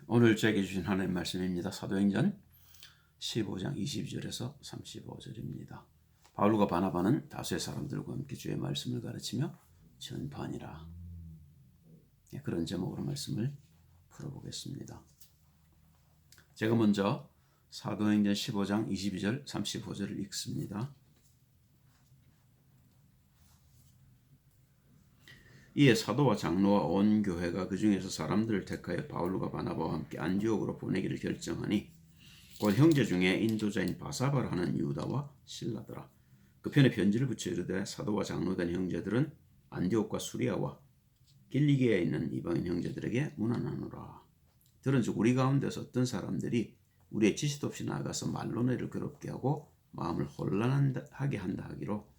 오늘 제게 주신 하나님의 말씀입니다. 사도행전 15장 22절에서 35절입니다. 바울과 바나바는 다수의 사람들과 함께 주의 말씀을 가르치며 전파하니라. 그런 제목으로 말씀을 풀어보겠습니다. 제가 먼저 사도행전 15장 22절 35절을 읽습니다. 이에 사도와 장로와 온 교회가 그 중에서 사람들을 택하여 바울과 바나바와 함께 안디옥으로 보내기를 결정하니 곧 형제 중에 인도자인 바사바라 하는 유다와 실라더라. 그 편에 편지를 붙여 이르되 사도와 장로된 형제들은 안디옥과 수리아와 길리기에 있는 이방인 형제들에게 문안하노라. 들은즉 우리 가운데서 어떤 사람들이 우리의 지시도 없이 나아가서 말로내를 괴롭게 하고 마음을 혼란하게 한다 하기로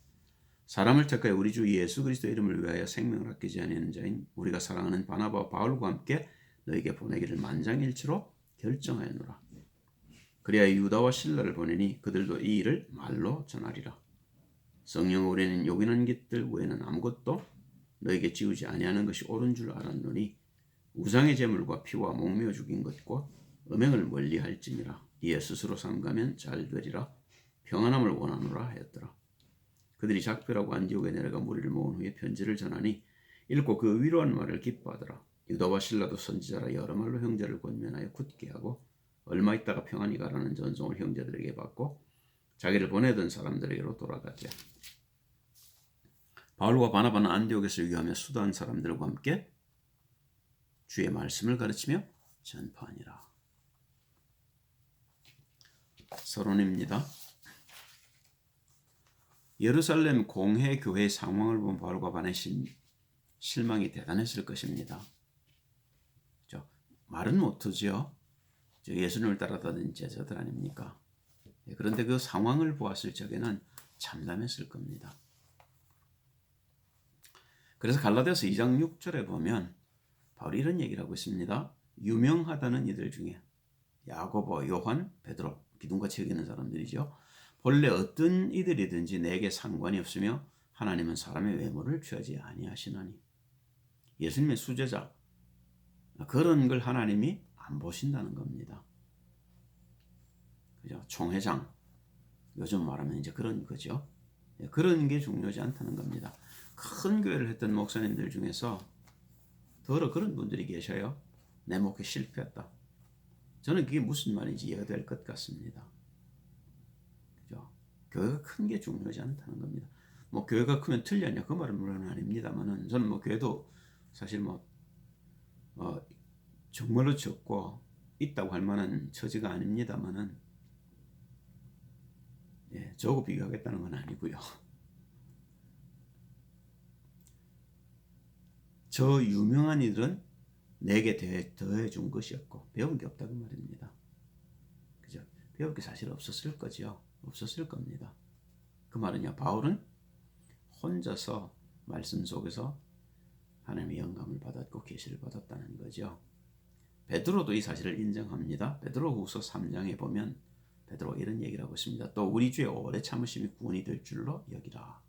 사람을 택하여 우리 주 예수 그리스도 이름을 위하여 생명을 아끼지 아니하는 자인 우리가 사랑하는 바나바와 바울과 함께 너에게 보내기를 만장일치로 결정하였노라. 그리하여 유다와 실라를 보내니 그들도 이 일을 말로 전하리라. 성령 우리는 요긴한 것들 외에는 아무것도 너에게 지우지 아니하는 것이 옳은 줄 알았노니 우상의 제물과 피와 목매어 죽인 것과 음행을 멀리할지니라. 이에 스스로 삼가면 잘 되리라. 평안함을 원하노라 하였더라. 그들이 작별하고 안디옥에 내려가 무리를 모은 후에 편지를 전하니 읽고 그 위로한 말을 기뻐하더라. 유다와 실라도 선지자라 여러 말로 형제를 권면하여 굳게 하고 얼마 있다가 평안히 가라는 전송을 형제들에게 받고 자기를 보내던 사람들에게로 돌아가되 바울과 바나바는 안디옥에서 유하며 수도한 사람들과 함께 주의 말씀을 가르치며 전파하니라. 서론입니다. 예루살렘 공회 교회의 상황을 본 바울과 바나바의 실망이 대단했을 것입니다. 말은 못하죠. 예수님을 따라다니는 제자들 아닙니까? 그런데 그 상황을 보았을 적에는 참담했을 겁니다. 그래서 갈라디아서 2장 6절에 보면 바울이 이런 얘기를 하고 있습니다. 유명하다는 이들 중에 야고보, 요한, 베드로, 기둥같이 여기는 사람들이죠. 본래 어떤 이들이든지 내게 상관이 없으며 하나님은 사람의 외모를 취하지 아니하시나니. 예수님의 수제자, 그런 걸 하나님이 안 보신다는 겁니다. 그죠? 총회장, 요즘 말하면 이제 그런 거죠. 그런 게 중요하지 않다는 겁니다. 큰 교회를 했던 목사님들 중에서 더러 그런 분들이 계셔요. 내 목회 실패했다. 저는 그게 무슨 말인지 이해가 될 것 같습니다. 그죠? 교회가 큰 게 중요하지 않다는 겁니다. 뭐 교회가 크면 틀렸냐 그 말은 물론 아닙니다만은 저는 뭐 교회도 사실 정말로 적고 있다고 할 만한 처지가 아닙니다만은 저하고 비교하겠다는 건 아니고요. 저 유명한 이들은 내게 더해 준 것이 없고 배운 게 없다고 말입니다. 그죠? 배울 게 사실 없었을 거죠. 없었을 겁니다. 그 말은요, 바울은 혼자서 말씀 속에서 하나님의 영감을 받았고 계시를 받았다는 거죠. 베드로도 이 사실을 인정합니다. 베드로후서 3장에 보면 베드로가 이런 얘기를 하고 있습니다. 또 우리 주의 오래 참으심이 구원이 될 줄로 여기라.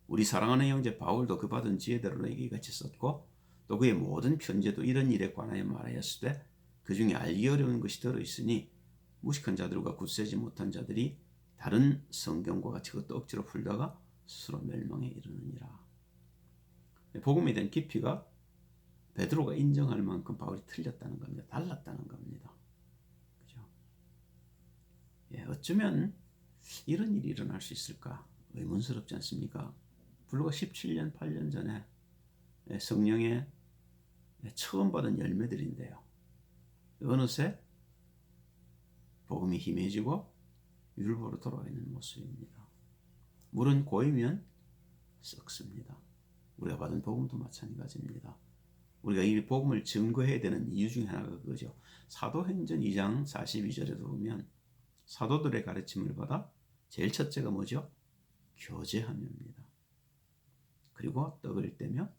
우리 사랑하는 형제 바울도 그 받은 지혜대로 너에게 이같이 썼고 또 그의 모든 편지도 이런 일에 관하여 말하였으되 그 중에 알기 어려운 것이 들어있으니 무식한 자들과 굳세지 못한 자들이 다른 성경과 같이 그것도 억지로 풀다가 스스로 멸망에 이르느니라. 복음에 대한 깊이가 베드로가 인정할 만큼 바울이 틀렸다는 겁니다. 달랐다는 겁니다. 그죠? 어쩌면 이런 일이 일어날 수 있을까? 의문스럽지 않습니까? 불과 17년, 8년 전에 성령의 처음 받은 열매들인데요. 어느새 복음이 힘해지고 율법으로 돌아가 있는 모습입니다. 물은 고이면 썩습니다. 우리가 받은 복음도 마찬가지입니다. 우리가 이 복음을 증거해야 되는 이유 중에 하나가 그거죠. 사도행전 2장 42절에도 보면 사도들의 가르침을 받아 제일 첫째가 뭐죠? 교제함입니다. 그리고 떡을 떼며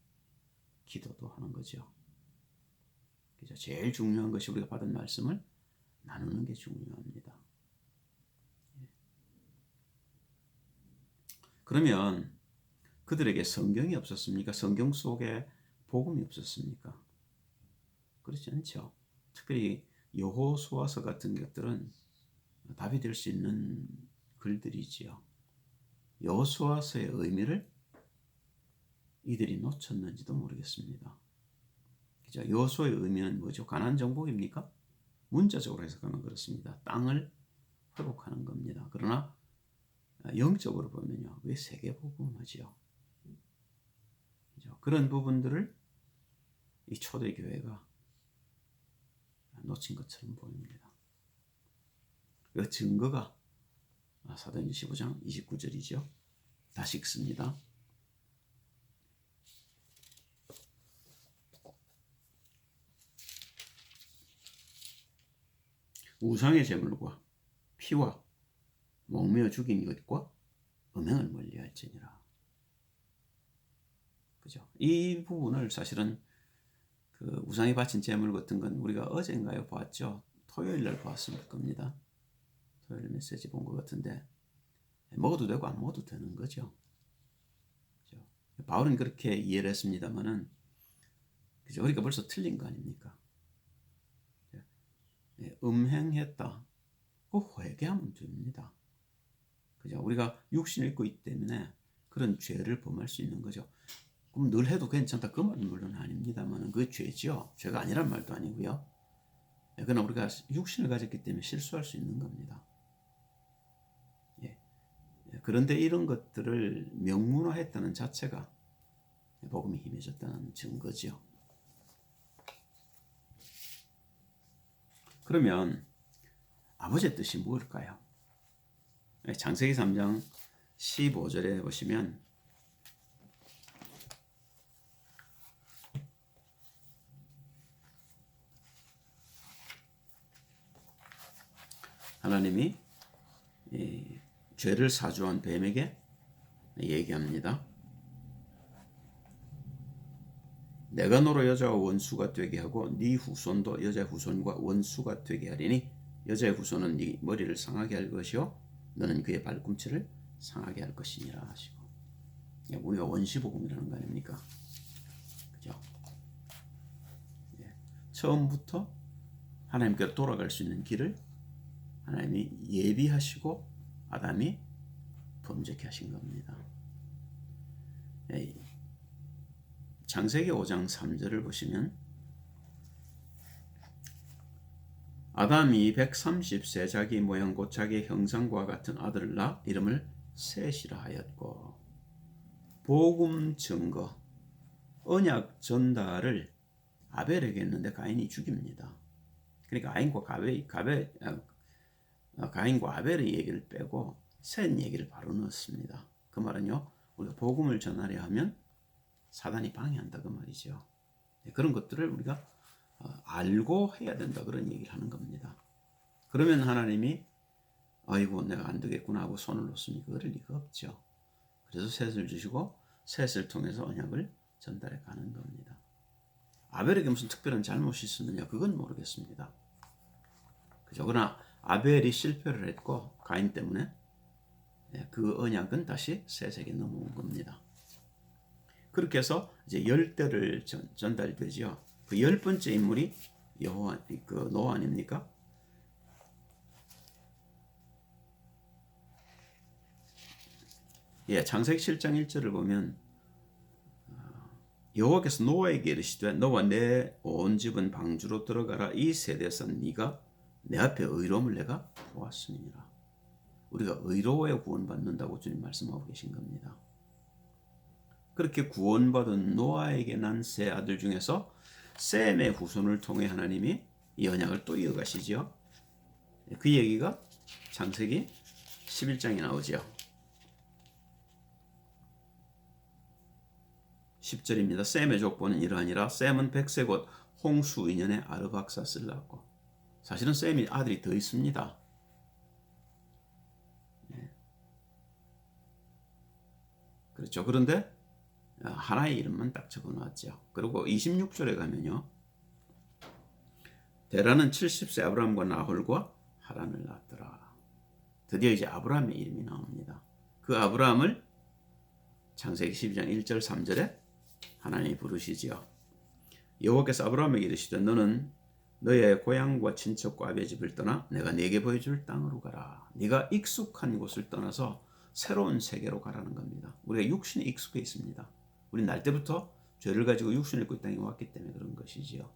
기도도 하는 거죠. 그죠? 제일 중요한 것이 우리가 받은 말씀을 나누는 게 중요합니다. 그러면 그들에게 성경이 없었습니까? 성경 속에 복음이 없었습니까? 그렇지 않죠. 특별히 여호수아서 같은 것들은 답이 될 수 있는 글들이지요. 여호수아서의 의미를 이들이 놓쳤는지도 모르겠습니다. 그죠? 여호수아의 의미는 뭐죠? 가나안 정복입니까? 문자적으로 해석하면 그렇습니다. 땅을 회복하는 겁니다. 그러나 영적으로 보면요, 그게 세계복음화지요. 그죠? 그런 부분들을 이 초대교회가 놓친 것처럼 보입니다. 그 증거가 사도행전 15장 29절이죠. 다시 읽습니다. 우상의 제물과 피와 목매어 죽인 것과 음행을 멀리할지니라. 그죠? 이 부분을 사실은 그 우상에 바친 제물 같은 건 우리가 어젠가요 봤죠. 토요일 날 봤을 겁니다. 토요일 메시지 본 것 같은데 먹어도 되고 안 먹어도 되는 거죠. 그죠? 바울은 그렇게 이해를 했습니다만은 그죠? 그러니까 벌써 틀린 거 아닙니까? 음행했다. 그 회개하면 됩니다. 그죠? 우리가 육신을 입고 있기 때문에 그런 죄를 범할 수 있는 거죠. 그럼 늘 해도 괜찮다. 그 말은 물론 아닙니다만 그 죄죠. 죄가 아니란 말도 아니고요. 그러나 우리가 육신을 가졌기 때문에 실수할 수 있는 겁니다. 예. 그런데 이런 것들을 명문화했다는 자체가 복음이 힘해졌다는 증거죠. 그러면 아버지의 뜻이 무엇일까요? 창세기 3장 15절에 보시면 하나님이 죄를 사주한 뱀에게 얘기합니다. 내가 너로 여자와 원수가 되게 하고 네 후손도 여자의 후손과 원수가 되게 하리니 여자의 후손은 네 머리를 상하게 할 것이요 너는 그의 발꿈치를 상하게 할 것이니라 하시고, 우리가 원시복음이라는 거 아닙니까? 그죠? 처음부터 하나님께로 돌아갈 수 있는 길을 하나님이 예비하시고 아담이 범죄케 하신 겁니다. 창세기 5장 3절을 보시면 아담이 130세 자기 모양 곧 자기의 형상과 같은 아들을 낳아 이름을 셋이라 하였고, 복음 증거 언약 전달을 아벨에게 했는데 가인이 죽입니다. 그러니까 가인과 아벨의 얘기를 빼고 셋 얘기를 바로 넣었습니다. 그 말은요, 우리가 복음을 전하려 하면 사단이 방해한다 그 말이죠. 그런 것들을 우리가 알고 해야 된다 그런 얘기를 하는 겁니다. 그러면 하나님이 아이고 내가 안 되겠구나 하고 손을 놓습니까? 그럴 리가 없죠. 그래서 셋을 주시고 셋을 통해서 언약을 전달해 가는 겁니다. 아벨에게 무슨 특별한 잘못이 있었느냐 그건 모르겠습니다. 그죠? 그러나 아벨이 실패를 했고 가인 때문에 그 언약은 다시 셋에게 넘어온 겁니다. 그렇게 해서 이제 10대를 전달되죠. 그 10번째 인물이 노아 아닙니까? 창세기 7장 1절을 보면 여호와께서 노아에게 이르시되 너와 내 온 집은 방주로 들어가라. 이 세대에서 네가 내 앞에 의로움을 내가 보았음이니라. 우리가 의로워야 구원받는다고 주님 말씀하고 계신 겁니다. 그렇게 구원받은 노아에게 난 세 아들 중에서 셈의 후손을 통해 하나님이 이 언약을 또 이어가시죠. 그 얘기가 창세기 11장에 나오죠. 10절입니다. 셈의 족보는 이러하니라. 셈은 100세 곧 홍수 2년에 아르박사스를 낳았고, 사실은 셈이 아들이 더 있습니다. 그렇죠. 그런데 하나의 이름만 딱 적어놨죠. 그리고 26절에 가면요, 데라는 70세 아브라함과 나홀과 하란을 낳았더라. 드디어 이제 아브라함의 이름이 나옵니다. 그 아브라함을 창세기 12장 1절 3절에 하나님이 부르시지요. 여호와께서 아브라함에게 이르시되 너는 너의 고향과 친척과 아비의 집을 떠나 내가 네게 보여줄 땅으로 가라. 네가 익숙한 곳을 떠나서 새로운 세계로 가라는 겁니다. 우리가 육신에 익숙해 있습니다. 우리 날 때부터 죄를 가지고 육신을 입고 이 땅에 왔기 때문에 그런 것이지요.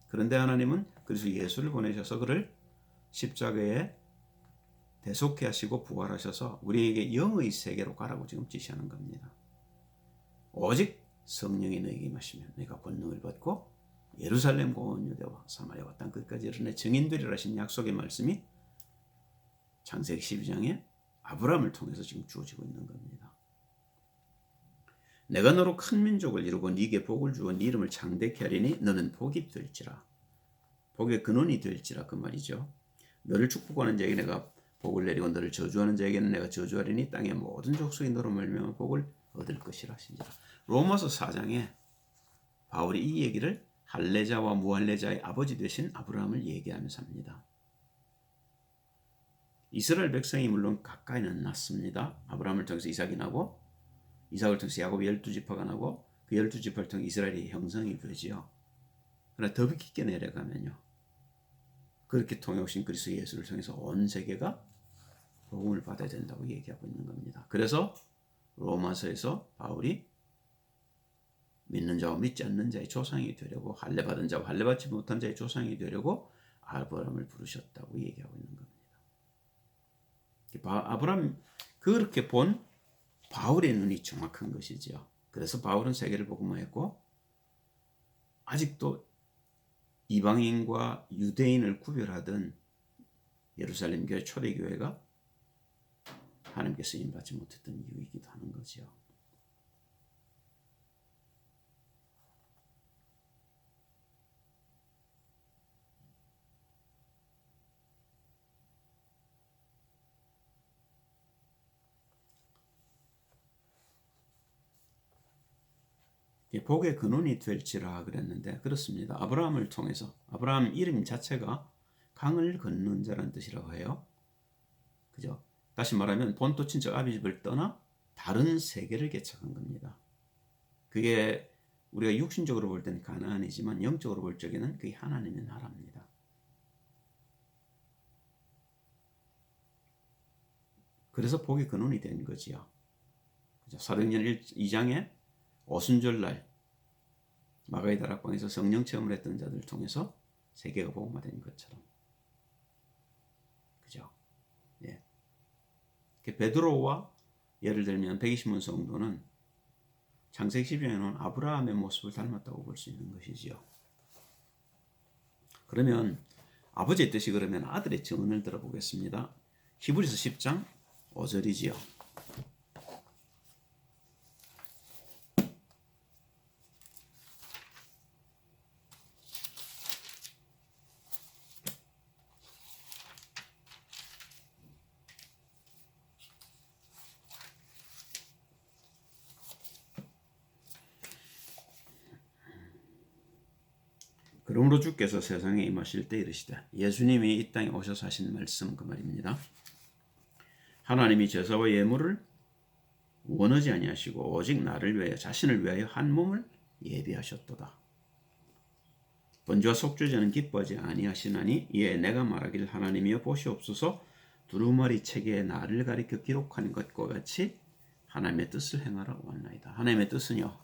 그런데 하나님은 그래서 예수를 보내셔서 그를 십자가에 대속해 하시고 부활하셔서 우리에게 영의 세계로 가라고 지금 지시하는 겁니다. 오직 성령이 너에게 임하시면 너희가 권능을 받고 예루살렘 온 유대와 사마리아와 땅 끝까지 이르러 증인되리라 하신 약속의 말씀이 창세기 12장에 아브라함을 통해서 지금 주어지고 있는 겁니다. 내가 너로 큰 민족을 이루고 네게 복을 주어 네 이름을 창대케 하리니 너는 복이 될지라. 복의 근원이 될지라 그 말이죠. 너를 축복하는 자에게 내가 복을 내리고 너를 저주하는 자에게는 내가 저주하리니 땅의 모든 족속이 너로 말미암아 복을 얻을 것이라 하시니라. 로마서 4장에 바울이 이 얘기를 할례자와 무할례자의 아버지 되신 아브라함을 얘기하면서 합니다. 이스라엘 백성이 물론 가까이는 났습니다. 아브라함을 통해서 이삭이 나고 이삭을 통해서 야곱이 12지파가 나고 그 12지파를 통해 이스라엘이 형성이 되지요. 그러나 더 깊게 내려가면요. 그렇게 통해 오신 그리스도 예수를 통해서 온 세계가 복음을 받아야 된다고 얘기하고 있는 겁니다. 그래서 로마서에서 바울이 믿는 자와 믿지 않는 자의 조상이 되려고 할례 받은 자와 할례 받지 못한 자의 조상이 되려고 아브라함을 부르셨다고 얘기하고 있는 겁니다. 아브라함 그렇게 본 바울의 눈이 정확한 것이지요. 그래서 바울은 세계를 복음화했고 아직도 이방인과 유대인을 구별하던 예루살렘 교회 초대교회가 하나님께 쓰임받지 못했던 이유이기도 하는 거죠. 복의 근원이 될지라 그랬는데 그렇습니다. 아브라함을 통해서 아브라함 이름 자체가 강을 건넌 자라는 뜻이라고 해요. 그죠? 다시 말하면 본토 친척 아비 집을 떠나 다른 세계를 개척한 겁니다. 그게 우리가 육신적으로 볼 때는 가나안이지만 영적으로 볼 적에는 그게 하나님의 나라입니다. 그래서 복의 근원이 된 거지요. 사도행전 2장에 오순절날 마가의 다락방에서 성령 체험을 했던 자들을 통해서 세계가 복음화된 것처럼, 그죠? 예. 베드로와 예를 들면 120문 성도는 창세기 12장에는 아브라함의 모습을 닮았다고 볼 수 있는 것이지요. 그러면 아버지의 뜻이 그러면 아들의 증언을 들어보겠습니다. 히브리서 10장 5절이지요. 그러므로 주께서 세상에 임하실 때 이르시되 예수님이 이 땅에 오셔서 하신 말씀 그 말입니다. 하나님이 제사와 예물을 원하지 아니하시고 오직 나를 위하여 자신을 위하여 한 몸을 예비하셨도다. 번제와 속죄제는 기뻐하지 아니하시나니 이에 내가 말하기를 하나님이여 보시옵소서 두루마리 책에 나를 가리켜 기록한 것과 같이 하나님의 뜻을 행하러 왔나이다. 하나님의 뜻은요.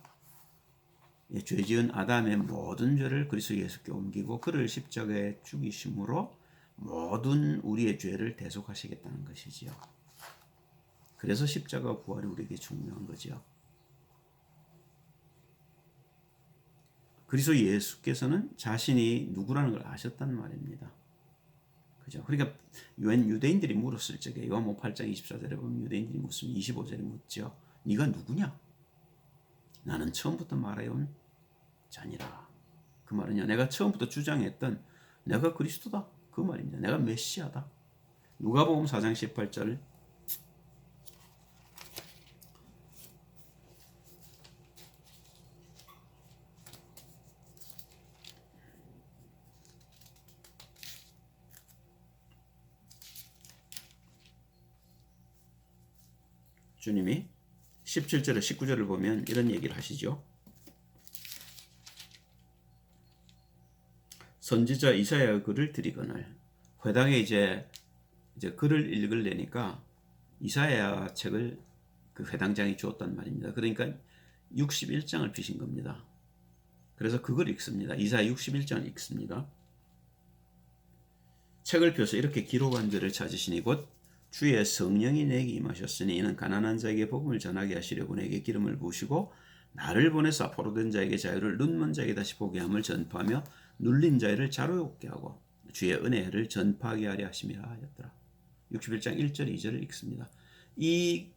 죄지은 아담의 모든 죄를 그리스도 예수께 옮기고 그를 십자가에 죽이심으로 모든 우리의 죄를 대속하시겠다는 것이지요. 그래서 십자가 부활이 우리에게 중요한 거죠. 그리스도 예수께서는 자신이 누구라는 걸 아셨단 말입니다. 그죠? 그러니까 유대인들이 물었을 적에 요한복음 8장 24절에 보면 유대인들이 묻으면 25절에 묻죠. 네가 누구냐? 나는 처음부터 말해온 자니라. 그 말은요. 내가 처음부터 주장했던 내가 그리스도다. 그 말입니다. 내가 메시아다. 누가복음 4장 18절 주님이 17절에 19절을 보면 이런 얘기를 하시죠. 선지자 이사야 글을 드리거늘. 회당에 이제 글을 읽으려니까 이사야 책을 그 회당장이 주었단 말입니다. 그러니까 61장을 피신 겁니다. 그래서 그걸 읽습니다. 이사야 61장을 읽습니다. 책을 펴서 이렇게 기록한 글을 찾으시니 곧 주의 성령이 내게 임하셨으니 이는 가난한 자에게 복음을 전하게 하시려고 내게 기름을 부으시고 나를 보내사 포로된 자에게 자유를 눈먼 자에게 다시 보게 함을 전파하며 눌린 자를 자유롭게 하고 주의 은혜를 전파하게 하려 하심이라 하였더라. 61장 1절 2절을 읽습니다. 이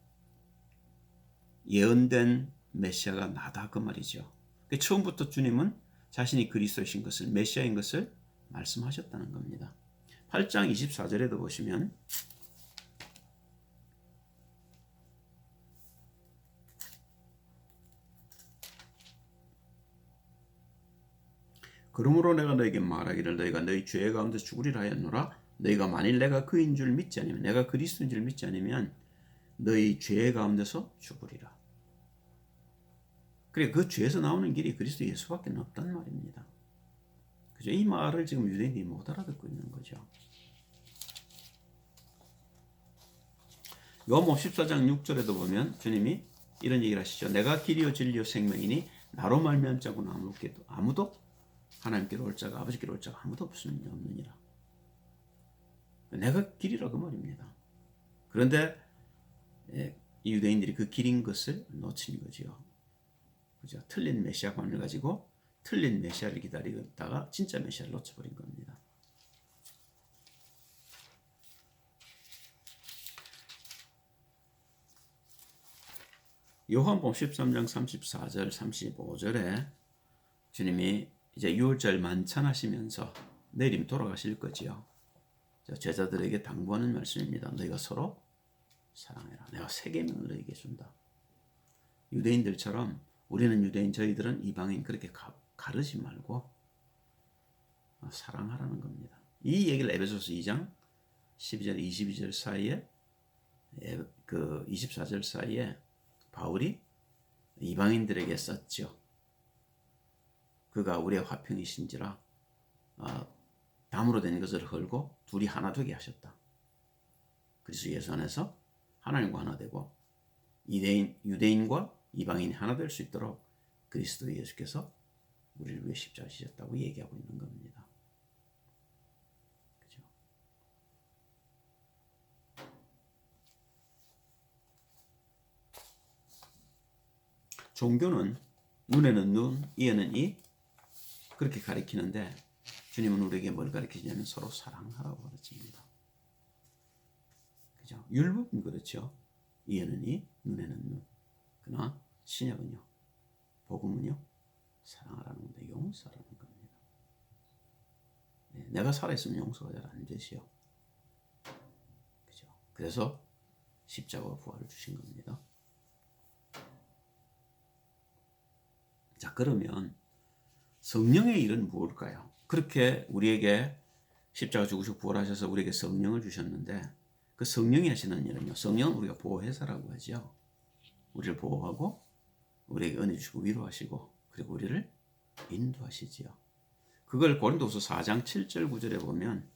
예언된 메시아가 나다 그 말이죠. 처음부터 주님은 자신이 그리스도이신 것을 메시아인 것을 말씀하셨다는 겁니다. 8장 24절에도 보시면 그러므로 내가 너에게 말하기를 너희가 너희 죄 가운데 죽으리라 하였노라. 너희가 만일 내가 그인 줄 믿지 않으면 내가 그리스도인 줄 믿지 않으면 너희 죄 가운데서 죽으리라. 그래 그 죄에서 나오는 길이 그리스도 예수밖에 없단 말입니다. 그죠? 이 말을 지금 유대인들이 못 알아듣고 있는 거죠. 요한복음 14장 6절에도 보면 주님이 이런 얘기를 하시죠. 내가 길이요 진리요 생명이니 나로 말미암지 않고는 아무도 하나님께로 올 자가 아버지께로 올 자가 아무도 없느니라. 내가 길이라 그 말입니다. 그런데 이 유대인들이 그 길인 것을 놓친 거지요. 그죠? 틀린 메시아관을 가지고 틀린 메시아를 기다리다가 진짜 메시아를 놓쳐버린 겁니다. 요한복음 13장 34절 35절에 주님이 이제 유월절 만찬하시면서 내일이면 돌아가실 거지요. 제자들에게 당부하는 말씀입니다. 너희가 서로 사랑해라. 내가 새 계명을 너희에게 준다. 유대인들처럼 우리는 유대인 저희들은 이방인 그렇게 가르지 말고 사랑하라는 겁니다. 이 얘기를 에베소서 2장 12절 22절 사이에 그 24절 사이에 바울이 이방인들에게 썼죠. 그가 우리의 화평이신지라 담으로 된 것을 헐고 둘이 하나 되게 하셨다. 그리스도 예수 안에서 하나님과 하나 되고 유대인과 이방인이 하나 될 수 있도록 그리스도 예수께서 우리를 위해 십자가 지셨다고 얘기하고 있는 겁니다. 그죠? 종교는 눈에는 눈, 이에는 이 그렇게 가리키는데 주님은 우리에게 뭘 가르치냐면 서로 사랑하라고 가르칩니다. 그죠? 율법은 그렇죠. 이에는 이, 눈에는 눈. 그러나 신약은요, 복음은요, 사랑하라는 건데 용서하라는 겁니다. 네, 내가 살아있으면 용서가 잘 안 되지요. 그죠? 그래서 십자가와 부활을 주신 겁니다. 자, 그러면 성령의 일은 무엇일까요? 그렇게 우리에게 십자가 죽으시고 부활하셔서 우리에게 성령을 주셨는데 그 성령이 하시는 일은요. 성령은 우리가 보호회사라고 하죠. 우리를 보호하고 우리에게 은혜 주시고 위로하시고 그리고 우리를 인도하시지요. 그걸 고린도후서 4장 7절 9절에 보면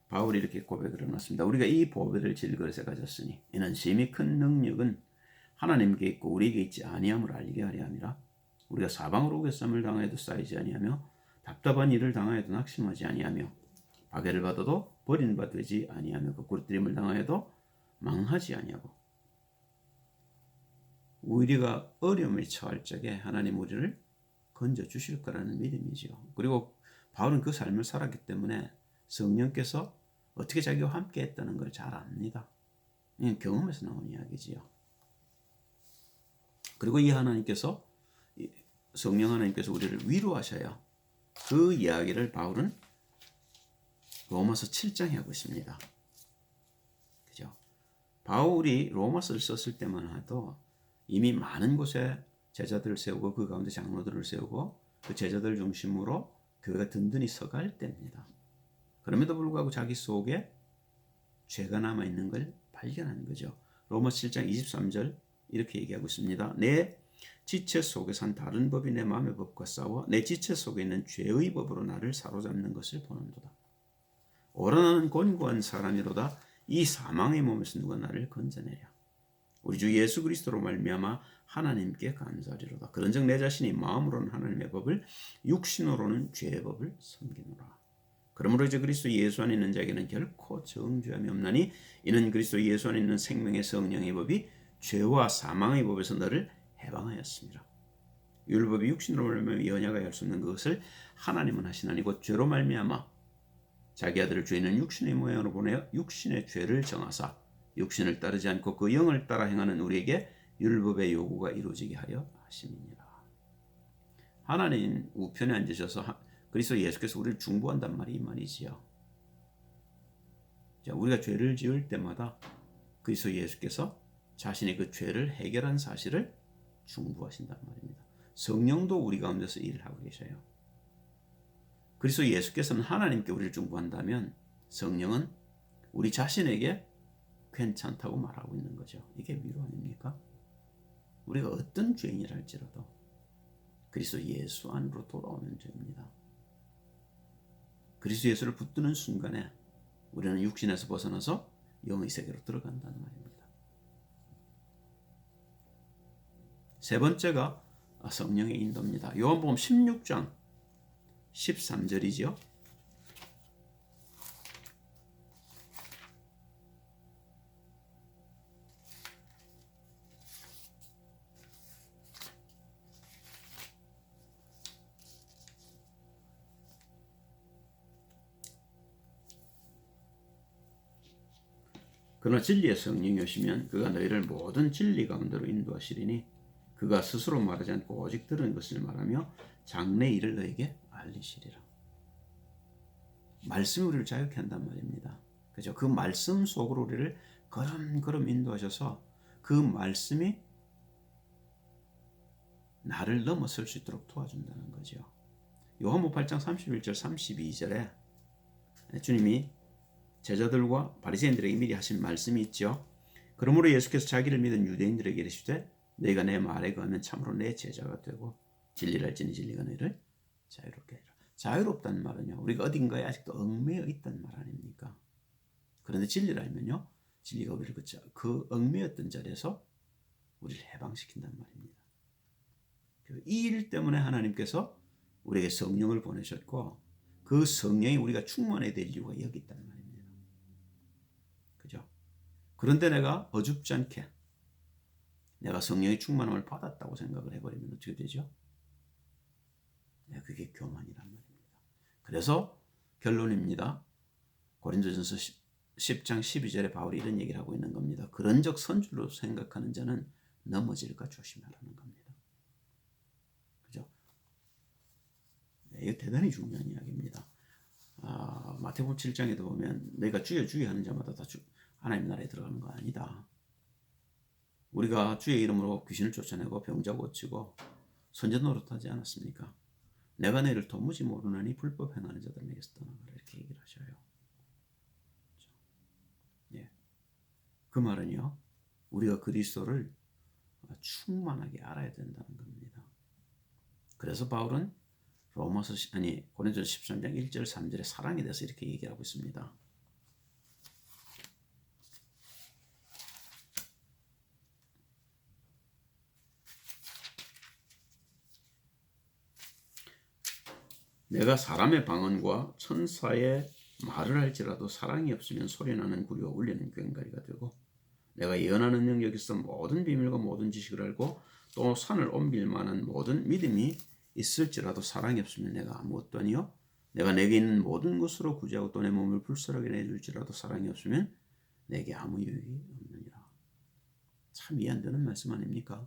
바울이 이렇게 고백을 해놨습니다. 우리가 이 보배를 질그릇에 가졌으니 이는 심히 큰 능력은 하나님께 있고 우리에게 있지 아니함을 알게 하려 함이라. 우리가 사방으로 우겨쌈을 당하여도 쌓이지 아니하며 답답한 일을 당하여도 낙심하지 아니하며 박해를 받아도 버린 바 되지 아니하며 거꾸로뜨림을 당하여도 망하지 아니하고 우리가 어려움에 처할 적에 하나님 우리를 건져 주실 거라는 믿음이죠. 그리고 바울은 그 삶을 살았기 때문에 성령께서 어떻게 자기와 함께 했다는 걸 잘 압니다. 이건 경험에서 나온 이야기지요. 그리고 이 하나님께서 성령 하나님께서 우리를 위로하셔야 그 이야기를 바울은 로마서 7장에 하고 있습니다. 그죠? 바울이 로마서를 썼을 때만 해도 이미 많은 곳에 제자들을 세우고 그 가운데 장로들을 세우고 그 제자들 중심으로 교회가 든든히 서갈 때입니다. 그럼에도 불구하고 자기 속에 죄가 남아있는 걸 발견하는 거죠. 로마서 7장 23절 이렇게 얘기하고 있습니다. 내 지체 속에서 한 다른 법이 내 마음의 법과 싸워 내 지체 속에 있는 죄의 법으로 나를 사로잡는 것을 보는도다. 오라나는 곤고한 사람이로다. 이 사망의 몸에서 누가 나를 건져내랴. 우리 주 예수 그리스도로 말미암아 하나님께 감사하리로다. 그런즉 내 자신이 마음으로는 하나님의 법을 육신으로는 죄의 법을 섬기노라. 그러므로 이제 그리스도 예수 안에 있는 자에게는 결코 정죄함이 없나니 이는 그리스도 예수 안에 있는 생명의 성령의 법이 죄와 사망의 법에서 너를 해방하였습니다. 율법이 육신으로 말미암아 연약하여 할 수 없는 그것을 하나님은 하시나니 곧 죄로 말미암아 자기 아들을 죄는 육신의 모양으로 보내어 육신의 죄를 정하사 육신을 따르지 않고 그 영을 따라 행하는 우리에게 율법의 요구가 이루어지게 하려 하심이니라. 하나님 우편에 앉으셔서 그리스도 예수께서 우리를 중보한단 말이 이 말이지요. 자, 우리가 죄를 지을 때마다 그리스도 예수께서 자신의 그 죄를 해결한 사실을 중보하신단 말입니다. 성령도 우리 가운데서 일을 하고 계셔요. 그리스도 예수께서는 하나님께 우리를 중보한다면 성령은 우리 자신에게 괜찮다고 말하고 있는 거죠. 이게 위로 아닙니까? 우리가 어떤 죄인이라 할지라도 그리스도 예수 안으로 돌아오면 됩니다. 그리스도 예수를 붙드는 순간에 우리는 육신에서 벗어나서 영의 세계로 들어간다는 말입니다. 세 번째가 성령의 인도입니다. 요한복음 16장 13절이죠. 그러나 진리의 성령이 오시면 그가 너희를 모든 진리 가운데로 인도하시리니 그가 스스로 말하지 않고 오직 들은 것을 말하며 장래 일을 너에게 알리시리라. 말씀이 우리를 자유케 한단 말입니다. 그죠? 그 말씀 속으로 우리를 걸음걸음 인도하셔서 그 말씀이 나를 넘어설 수 있도록 도와준다는 거죠. 요한복음 8장 31절 32절에 주님이 제자들과 바리새인들에게 미리 하신 말씀이 있죠. 그러므로 예수께서 자기를 믿은 유대인들에게 이르시되 너희가 내 말에 거하면 참으로 내 제자가 되고 진리를 알지니 진리가 너희를 자유롭게 하리라. 자유롭다는 말은요, 우리가 어딘가에 아직도 얽매여 있다는 말 아닙니까? 그런데 진리를 알면요, 진리가 우리를 그 얽매였던 자리에서 우리를 해방시킨단 말입니다. 이 일 때문에 하나님께서 우리에게 성령을 보내셨고 그 성령이 우리가 충만해야 될 이유가 여기 있다는 말입니다. 그죠? 그런데 내가 어줍지 않게 내가 성령의 충만함을 받았다고 생각을 해버리면 어떻게 되죠? 그게 교만이란 말입니다. 그래서 결론입니다. 고린도전서 10장 12절에 바울이 이런 얘기를 하고 있는 겁니다. 그런적 선줄로 생각하는 자는 넘어질까 조심하라는 겁니다. 그죠? 이거 대단히 중요한 이야기입니다. 마태복음 7장에도 보면 너희가 주여 주여 하는 자마다 다 하나님 나라에 들어가는 거 아니다. 우리가 주의 이름으로 귀신을 쫓아내고 병자 고치고 선제 노릇하지 않았습니까? 내가 너희를 도무지 모르나니 불법 행하는 자들 내게서 떠나가라 이렇게 얘기를 하셔요. 예. 그 말은요, 우리가 그리스도를 충만하게 알아야 된다는 겁니다. 그래서 바울은 고린도전서 13장 1절 3절에 사랑에 대해서 이렇게 얘기하고 있습니다. 내가 사람의 방언과 천사의 말을 할지라도 사랑이 없으면 소리나는 구리와 울리는 꽹과리가 되고 내가 예언하는 영역에 있어 모든 비밀과 모든 지식을 알고 또 산을 옮길 만한 모든 믿음이 있을지라도 사랑이 없으면 내가 아무것도 아니요 내가 내게 있는 모든 것으로 구제하고 또 내 몸을 불쌍하게 내줄지라도 사랑이 없으면 내게 아무 유익이 없느니라. 참 이해 안 되는 말씀 아닙니까?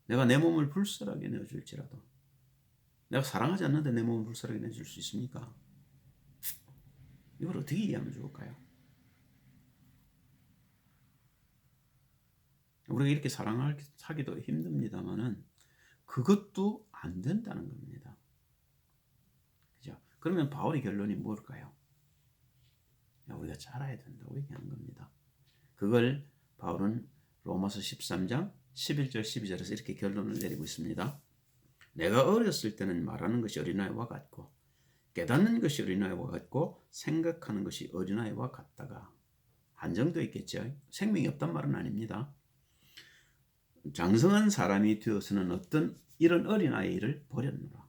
내가 내 몸을 불쌍하게 내줄지라도 내가 사랑하지 않는데 내 몸을 불쌍하게 내줄 수 있습니까? 이걸 어떻게 이해하면 좋을까요? 우리가 이렇게 사랑하기도 힘듭니다만은 그것도 안 된다는 겁니다. 그러면 바울의 결론이 뭘까요? 우리가 자라야 된다고 얘기하는 겁니다. 그걸 바울은 로마서 13장 11절 12절에서 이렇게 결론을 내리고 있습니다. 내가 어렸을 때는 말하는 것이 어린아이와 같고 깨닫는 것이 어린아이와 같고 생각하는 것이 어린아이와 같다가 한정도 있겠죠. 생명이 없단 말은 아닙니다. 장성한 사람이 되어서는 어떤 이런 어린아이를 버렸노라.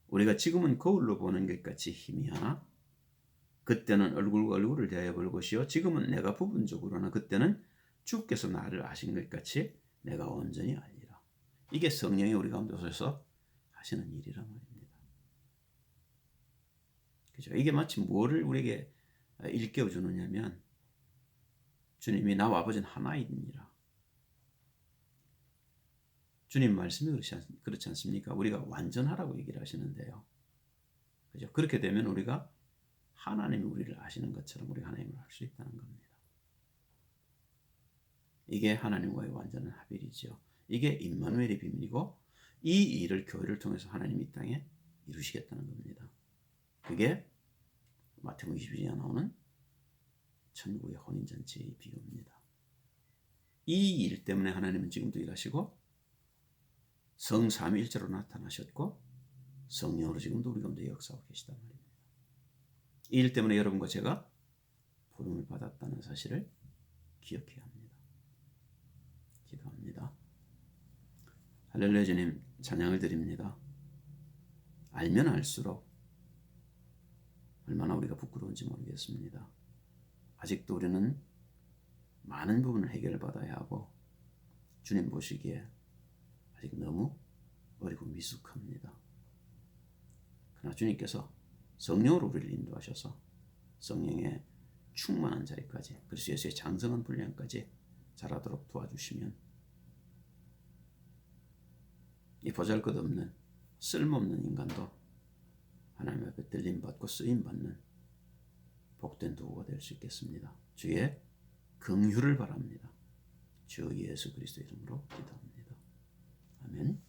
우리가 지금은 거울로 보는 것 같이 희미하나 그때는 얼굴과 얼굴을 대하여 볼 것이요 지금은 내가 부분적으로나 그때는 주께서 나를 아신 것 같이 내가 온전히 알리라. 이게 성령이 우리 가운데 오셔서 하시는 일이란 말입니다. 그죠? 이게 마치 뭐를 우리에게 일깨워 주느냐면 주님이 나와 아버지는 하나이니라. 주님 말씀이 그렇지 않습니까? 우리가 완전하라고 얘기를 하시는데요. 그죠? 그렇게 되면 우리가 하나님이 우리를 아시는 것처럼 우리가 하나님을 알 수 있다는 겁니다. 이게 하나님과의 완전한 합일이죠. 이게 임마누엘의 비밀이고 이 일을 교회를 통해서 하나님이 이 땅에 이루시겠다는 겁니다. 그게 마태복음 22장에 나오는 천국의 혼인잔치의 비유입니다. 이 일 때문에 하나님은 지금도 일하시고 성삼위일체로 나타나셨고 성령으로 지금도 우리 가운데 역사하고 계시단 말입니다. 이 일 때문에 여러분과 제가 부름을 받았다는 사실을 기억해야 합니다. 기도합니다. 할렐루야. 주님 찬양을 드립니다. 알면 알수록 얼마나 우리가 부끄러운지 모르겠습니다. 아직도 우리는 많은 부분을 해결을 받아야 하고 주님 보시기에 아직 너무 어리고 미숙합니다. 그러나 주님께서 성령으로 우리를 인도하셔서 성령의 충만한 자리까지 그리스도 예수의 장성한 분량까지 자라도록 도와주시면 이 보잘것없는 쓸모없는 인간도 하나님 앞에 들림받고 쓰임받는 복된 도구가 될 수 있겠습니다. 주의 긍휼을 바랍니다. 주 예수 그리스도 이름으로 기도합니다. 아멘.